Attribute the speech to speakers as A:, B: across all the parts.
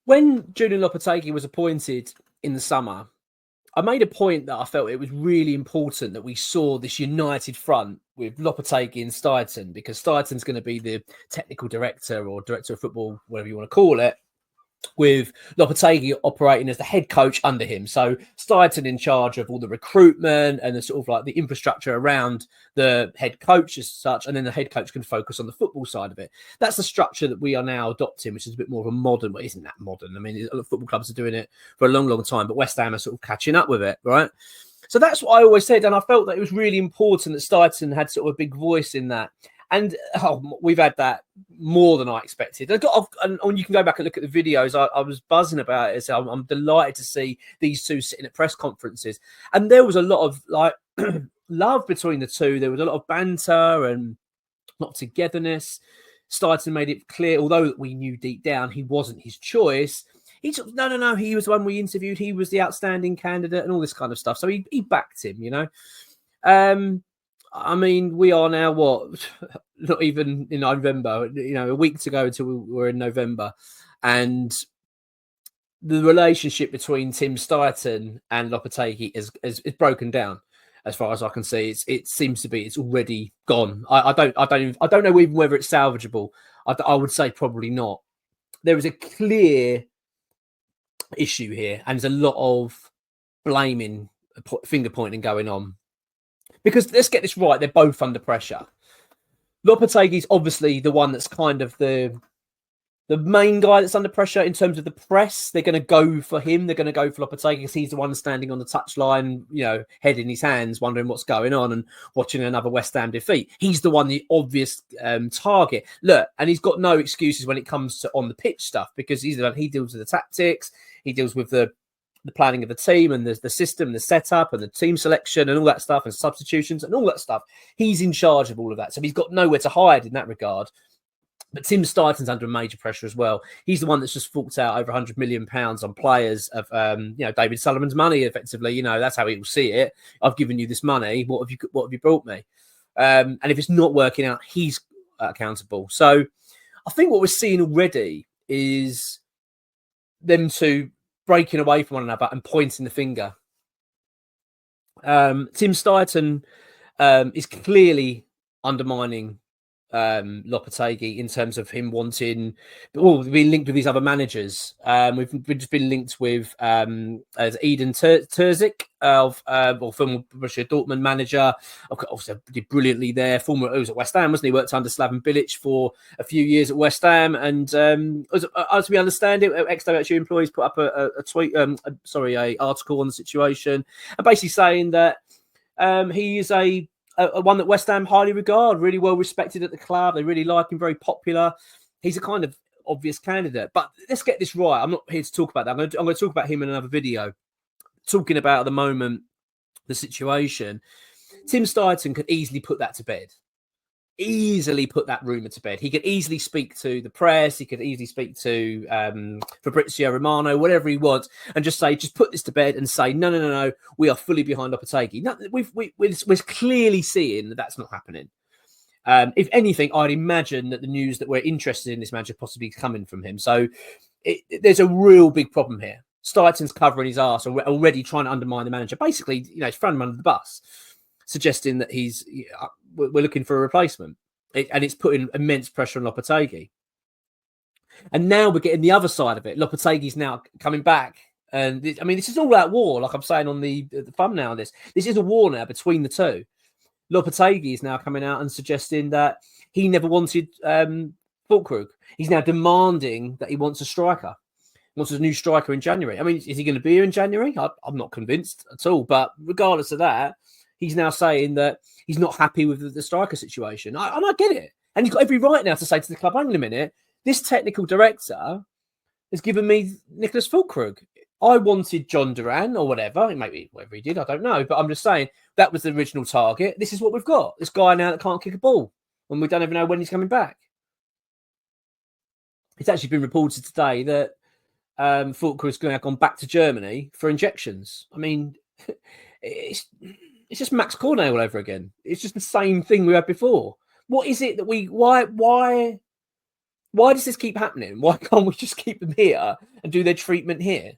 A: when Julen Lopetegui was appointed in the summer, I made a point that I felt it was really important that we saw this united front with Lopetegui and Steidten, because Steidten's going to be the technical director or director of football, whatever you want to call it, with Lopetegui operating as the head coach under him. So Steidten in charge of all the recruitment and the sort of like the infrastructure around the head coach as such, and then the head coach can focus on the football side of it. That's the structure that we are now adopting, which is a bit more of a modern, but isn't that modern? I mean, football clubs are doing it for a long, long time, but West Ham are sort of catching up with it, right? So that's what I always said, and I felt that it was really important that Steidten had sort of a big voice in that. And we've had that more than I expected. And you can go back and look at the videos. I was buzzing about it. So I'm delighted to see these two sitting at press conferences. And there was a lot of like love between the two. There was a lot of banter and not togetherness. Steidten made it clear, although we knew deep down he wasn't his choice. He said, no, he was the one we interviewed. He was the outstanding candidate and all this kind of stuff. So he backed him, you know. I mean, we are now, not even in November, you know, a week to go until we're in November. And the relationship between Tim Steidten and Lopetegui is broken down, as far as I can see. It seems to be, it's already gone. I don't know even whether it's salvageable. I would say probably not. There is a clear issue here, and there's a lot of blaming, finger pointing going on. Because let's get this right, they're both under pressure. Lopetegui's obviously the one that's kind of the main guy that's under pressure in terms of the press. They're going to go for him. They're going to go for Lopetegui because he's the one standing on the touchline, you know, head in his hands, wondering what's going on and watching another West Ham defeat. He's the one, the obvious target. Look, and he's got no excuses when it comes to on the pitch stuff, because he deals with the tactics, he deals with the planning of the team and the system, the setup and the team selection and all that stuff and substitutions and all that stuff. He's in charge of all of that. So he's got nowhere to hide in that regard. But Tim Steidten's under major pressure as well. He's the one that's just forked out over £100 million on players of, David Sullivan's money, effectively. You know, that's how he will see it. I've given you this money. What have you brought me? And if it's not working out, he's accountable. So I think what we're seeing already is them two breaking away from one another and pointing the finger. Tim Steidten is clearly undermining Lopetegui in terms of him wanting, being linked with these other managers. We've just been linked with as Steidten Terzic of former Borussia Dortmund manager. Also did brilliantly there. He was at West Ham, wasn't he? Worked under Slaven Bilic for a few years at West Ham, and as we understand it, ex-WHU employees put up a article on the situation, and basically saying that he is a one that West Ham highly regard, really well respected at the club. They really like him, very popular. He's a kind of obvious candidate. But let's get this right. I'm not here to talk about that. I'm going to talk about him in another video, talking about at the moment the situation. Tim Steidten could easily put that to bed. Easily put that rumour to bed. He could easily speak to the press. He could easily speak to Fabrizio Romano, whatever he wants, and just put this to bed and say, no, we are fully behind Lopetegui. No, we're clearly seeing that that's not happening. If anything, I'd imagine that the news that we're interested in this manager possibly coming from him. So there's a real big problem here. Steidten's covering his arse, already trying to undermine the manager. Basically, he's throwing him under the bus, suggesting that we're looking for a replacement. And it's putting immense pressure on Lopetegui. And now we're getting the other side of it. Lopetegui's now coming back. And this is all out war, like I'm saying on the thumbnail of this. This is a war now between the two. Lopetegui is now coming out and suggesting that he never wanted Fullkrug. He's now demanding that he wants a striker. He wants a new striker in January. Is he going to be here in January? I'm not convinced at all. But regardless of that, he's now saying that he's not happy with the striker situation. And I get it. And he's got every right now to say to the club, hang on a minute, this technical director has given me Niclas Fullkrug. I wanted John Duran or whatever. Maybe whatever he did, I don't know. But I'm just saying that was the original target. This is what we've got. This guy now that can't kick a ball. And we don't even know when he's coming back. It's actually been reported today that Fullkrug's going to have gone back to Germany for injections. It's just Max Cornet all over again. It's just the same thing we had before. What is it that why Why does this keep happening? Why can't we just keep them here and do their treatment here?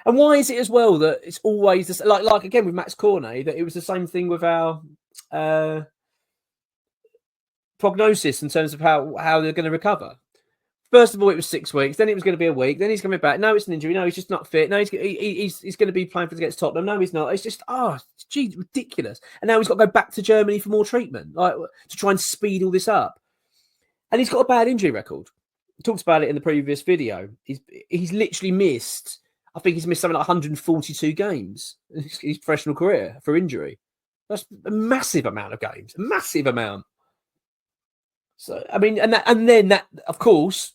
A: And why is it as well that it's always this, like again with Max Cornet, that it was the same thing with our prognosis in terms of how they're going to recover? First of all, it was 6 weeks. Then it was going to be a week. Then he's coming back. No, it's an injury. No, he's just not fit. No, he's going to be playing for against Tottenham. No, he's not. It's just gee, ridiculous. And now he's got to go back to Germany for more treatment, like to try and speed all this up. And he's got a bad injury record. He talked about it in the previous video. He's literally missed. I think he's missed something like 142 games in his professional career for injury. That's a massive amount of games. A massive amount. So I mean, and then that, of course,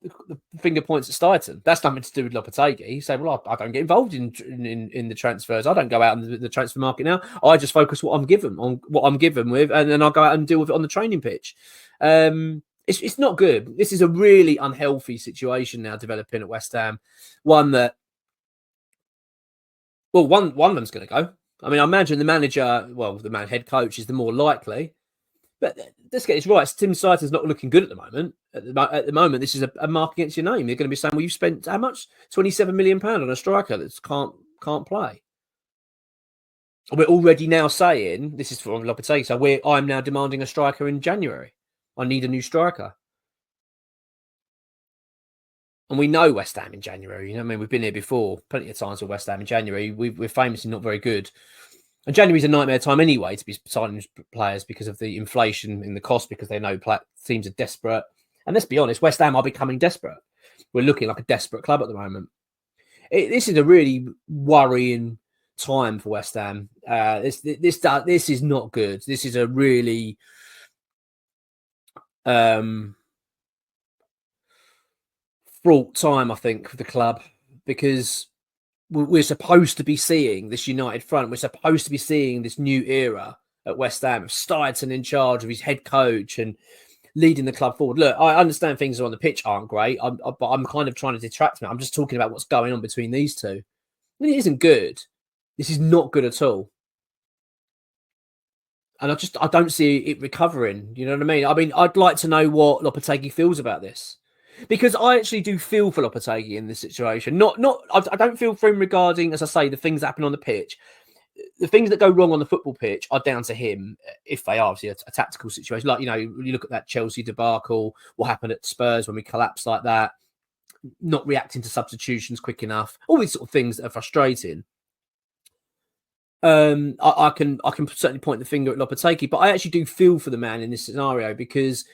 A: the finger points at Steidten. That's nothing to do with Lopetegui. He said, "Well, I don't get involved in the transfers. I don't go out in the transfer market now. I just focus what I'm given with, and then I'll go out and deal with it on the training pitch." It's not good. This is a really unhealthy situation now developing at West Ham. One of them's going to go. I mean, I imagine the manager, the head coach is the more likely. But let's get this right. Tim Steidten's not looking good at the moment. At the moment, this is a mark against your name. You're going to be saying, "Well, you spent how much? £27 million on a striker that can't play." We're already now saying, this is from Lopetegui, so I'm now demanding a striker in January. I need a new striker. And we know West Ham in January. You know what I mean? We've been here before, plenty of times with West Ham in January. We're famously not very good. And January's a nightmare time anyway to be signing players because of the inflation in the cost, because they know teams are desperate. And let's be honest, West Ham are becoming desperate. We're looking like a desperate club at the moment. This is a really worrying time for West Ham. This is not good. This is a really fraught time, I think, for the club, because we're supposed to be seeing this united front. We're supposed to be seeing this new era at West Ham of Steidten in charge of his head coach and leading the club forward. Look, I understand things on the pitch aren't great, but I'm kind of trying to detract from it. I'm just talking about what's going on between these two. I mean, it isn't good. This is not good at all. And I don't see it recovering. You know what I mean? I mean, I'd like to know what Lopetegui feels about this. Because I actually do feel for Lopetegui in this situation. I don't feel for him regarding, as I say, the things that happen on the pitch. The things that go wrong on the football pitch are down to him, if they are obviously a tactical situation. Like, you know, you look at that Chelsea debacle, what happened at Spurs when we collapsed like that, not reacting to substitutions quick enough, all these sort of things that are frustrating. I can certainly point the finger at Lopetegui, but I actually do feel for the man in this scenario, because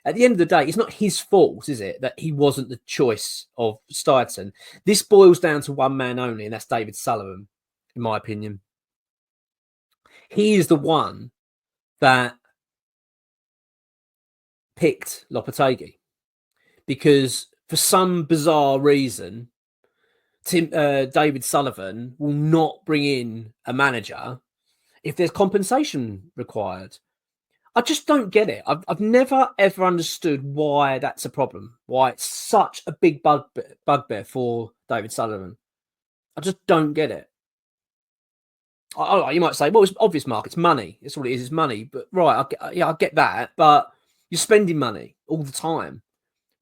A: at the end of the day, it's not his fault, is it, that he wasn't the choice of Steidten? This boils down to one man only, and that's David Sullivan, in my opinion. He is the one that picked Lopetegui, because for some bizarre reason, David Sullivan will not bring in a manager if there's compensation required. I just don't get it. I've never, ever understood why that's a problem, why it's such a big bugbear for David Sullivan. I just don't get it. You might say, well, it's obvious, Mark. It's money. It's all it is. It's money. But right, I get that. But you're spending money all the time.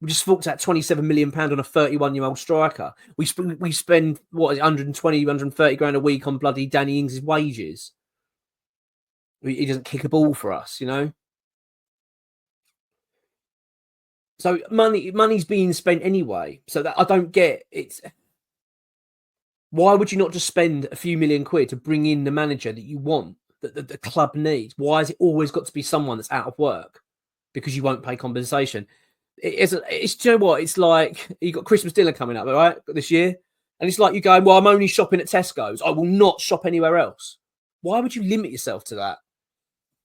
A: We just forked out £27 million on a 31-year-old striker. We spend, 120, 130 grand a week on bloody Danny Ings' wages. He doesn't kick a ball for us, you know. So money's being spent anyway. So that I don't get it. Why would you not just spend a few £1 million to bring in the manager that you want, that the club needs? Why has it always got to be someone that's out of work because you won't pay compensation? It's do you know what? It's like you got Christmas dinner coming up, right, this year, and it's like you going, well, I'm only shopping at Tesco's. I will not shop anywhere else. Why would you limit yourself to that?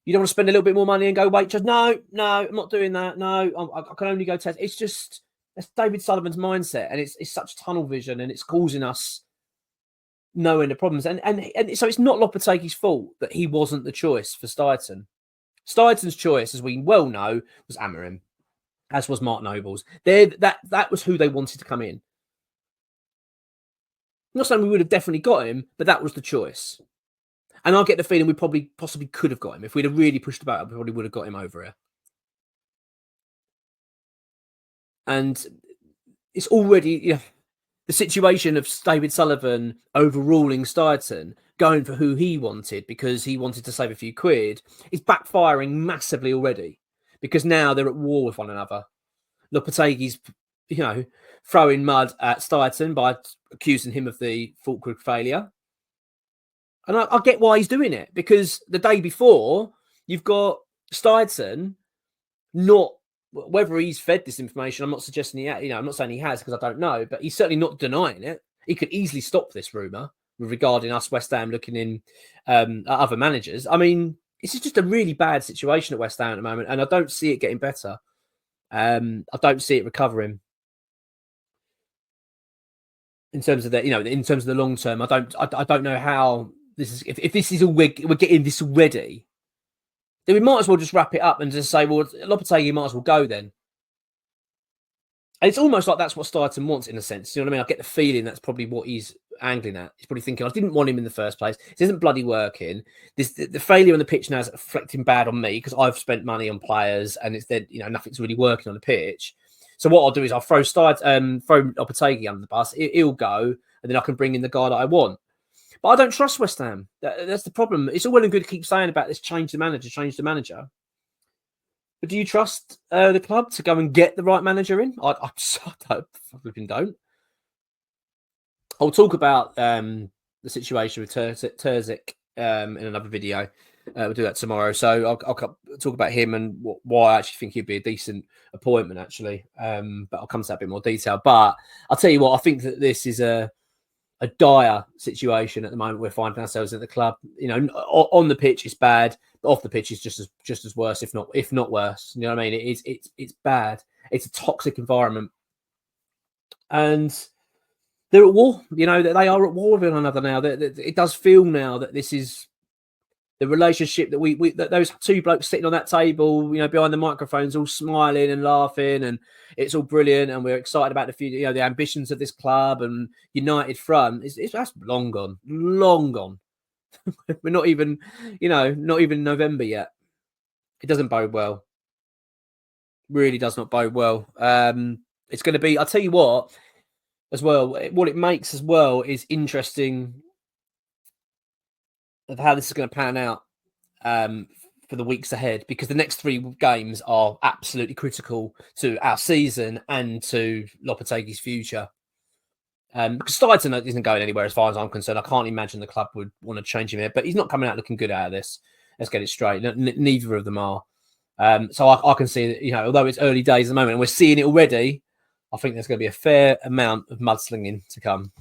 A: You don't want to spend a little bit more money and go, wait, just no, I'm not doing that. No, I can only go Tesco. It's just, that's David Sullivan's mindset, and it's such tunnel vision, and it's causing us knowing the problems. And so it's not Lopetegui's fault that he wasn't the choice for Steidten. Steidten's choice, as we well know, was Amorim, as was Mark Noble's. That was who they wanted to come in. I'm not saying we would have definitely got him, but that was the choice. And I get the feeling we possibly could have got him. If we'd have really pushed about it, we probably would have got him over here. And it's already the situation of David Sullivan overruling Steidten, going for who he wanted because he wanted to save a few quid, is backfiring massively already, because now they're at war with one another. Lopetegui's, throwing mud at Steidten by accusing him of the Fullkrug failure. And I get why he's doing it, because the day before, you've got Steidten not, whether he's fed this information, I'm not suggesting he, I'm not saying he has, because I don't know, but he's certainly not denying it. He could easily stop this rumour regarding us, West Ham, looking in at other managers. I mean, this is just a really bad situation at West Ham at the moment, and I don't see it getting better. I don't see it recovering. In terms of the, in terms of the long term, I don't know how this is. If this is all we're getting this already, then we might as well just wrap it up and just say, well, Lopetegui might as well go then. And it's almost like that's what Steidten wants, in a sense. You know what I mean? I get the feeling that's probably what he's angling at. He's probably thinking, I didn't want him in the first place. This isn't bloody working. The failure on the pitch now is reflecting bad on me because I've spent money on players and it's then, nothing's really working on the pitch. So what I'll do is I'll throw Lopetegui under the bus. He'll go, and then I can bring in the guy that I want. But I don't trust West Ham. That's the problem. It's all well and good to keep saying about this, change the manager. But do you trust the club to go and get the right manager in? I don't. I'll talk about the situation with Terzic in another video. We'll do that tomorrow. So I'll talk about him and why I actually think he'd be a decent appointment, actually. But I'll come to that in a bit more detail. But I'll tell you what, I think that this is a dire situation at the moment we're finding ourselves at the club. On the pitch it's bad, but off the pitch is just as worse, if not worse. You know what I mean? It's bad. It's a toxic environment, and they're at war. They are at war with one another now. It does feel now that this is the relationship that that those two blokes sitting on that table, behind the microphones, all smiling and laughing, and it's all brilliant, and we're excited about the future, the ambitions of this club and united front. That's long gone. We're not even November yet. It doesn't bode well. Really does not bode well. It's going to be. I'll tell you what. As well, what it makes as well is interesting of how this is going to pan out for the weeks ahead, because the next 3 games are absolutely critical to our season and to Lopetegui's future. Because Steidten isn't going anywhere as far as I'm concerned. I can't imagine the club would want to change him here, but he's not coming out looking good out of this. Let's get it straight. Neither of them are. So I can see that, although it's early days at the moment and we're seeing it already, I think there's going to be a fair amount of mudslinging to come.